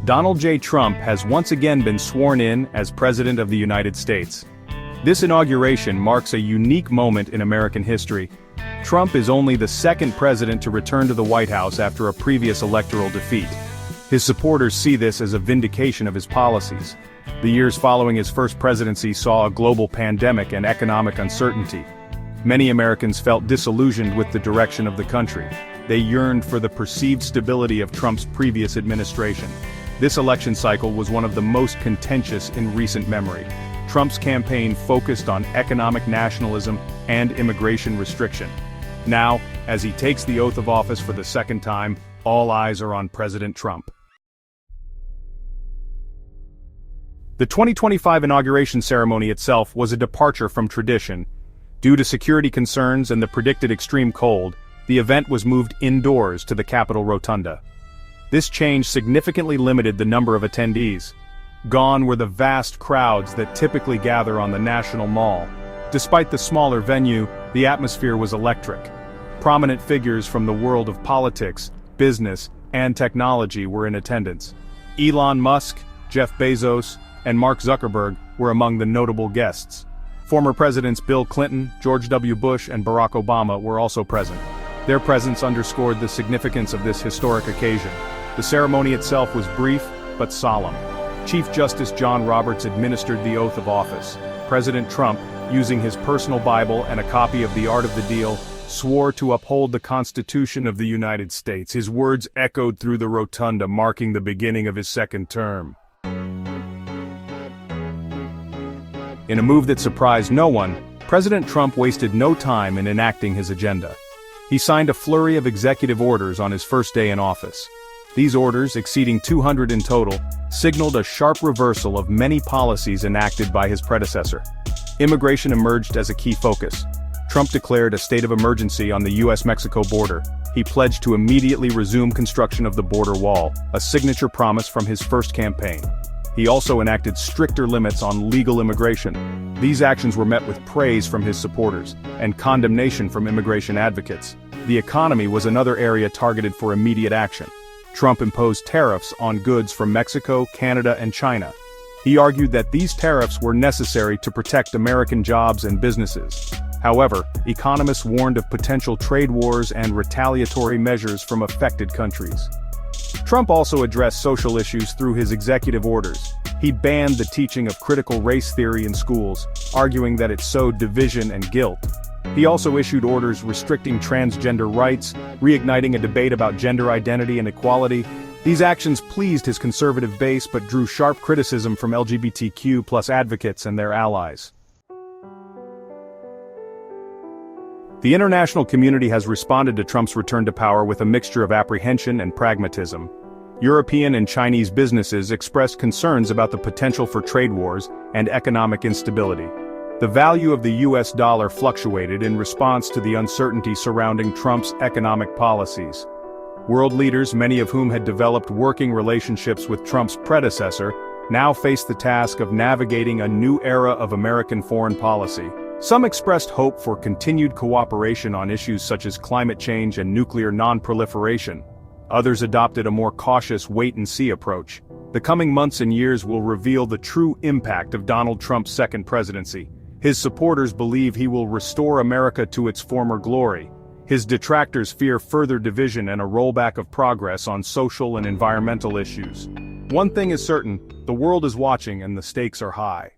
Donald J. Trump has once again been sworn in as President of the United States. This inauguration marks a unique moment in American history. Trump is only the second president to return to the White House after a previous electoral defeat. His supporters see this as a vindication of his policies. The years following his first presidency saw a global pandemic and economic uncertainty. Many Americans felt disillusioned with the direction of the country. They yearned for the perceived stability of Trump's previous administration. This election cycle was one of the most contentious in recent memory. Trump's campaign focused on economic nationalism and immigration restriction. Now, as he takes the oath of office for the second time, all eyes are on President Trump. The 2025 inauguration ceremony itself was a departure from tradition. Due to security concerns and the predicted extreme cold, the event was moved indoors to the Capitol Rotunda. This change significantly limited the number of attendees. Gone were the vast crowds that typically gather on the National Mall. Despite the smaller venue, the atmosphere was electric. Prominent figures from the world of politics, business, and technology were in attendance. Elon Musk, Jeff Bezos, and Mark Zuckerberg were among the notable guests. Former presidents Bill Clinton, George W. Bush, and Barack Obama were also present. Their presence underscored the significance of this historic occasion. The ceremony itself was brief, but solemn. Chief Justice John Roberts administered the oath of office. President Trump, using his personal Bible and a copy of The Art of the Deal, swore to uphold the Constitution of the United States. His words echoed through the rotunda, marking the beginning of his second term. In a move that surprised no one, President Trump wasted no time in enacting his agenda. He signed a flurry of executive orders on his first day in office. These orders, exceeding 200 in total, signaled a sharp reversal of many policies enacted by his predecessor. Immigration emerged as a key focus. Trump declared a state of emergency on the U.S.-Mexico border. He pledged to immediately resume construction of the border wall, a signature promise from his first campaign. He also enacted stricter limits on legal immigration. These actions were met with praise from his supporters, and condemnation from immigration advocates. The economy was another area targeted for immediate action. Trump imposed tariffs on goods from Mexico, Canada, and China. He argued that these tariffs were necessary to protect American jobs and businesses. However, economists warned of potential trade wars and retaliatory measures from affected countries. Trump also addressed social issues through his executive orders. He banned the teaching of critical race theory in schools, arguing that it sowed division and guilt. He also issued orders restricting transgender rights, reigniting a debate about gender identity and equality. These actions pleased his conservative base but drew sharp criticism from LGBTQ+ advocates and their allies. The international community has responded to Trump's return to power with a mixture of apprehension and pragmatism. European and Chinese businesses expressed concerns about the potential for trade wars and economic instability. The value of the US dollar fluctuated in response to the uncertainty surrounding Trump's economic policies. World leaders, many of whom had developed working relationships with Trump's predecessor, now face the task of navigating a new era of American foreign policy. Some expressed hope for continued cooperation on issues such as climate change and nuclear non-proliferation. Others adopted a more cautious wait-and-see approach. The coming months and years will reveal the true impact of Donald Trump's second presidency. His supporters believe he will restore America to its former glory. His detractors fear further division and a rollback of progress on social and environmental issues. One thing is certain, the world is watching and the stakes are high.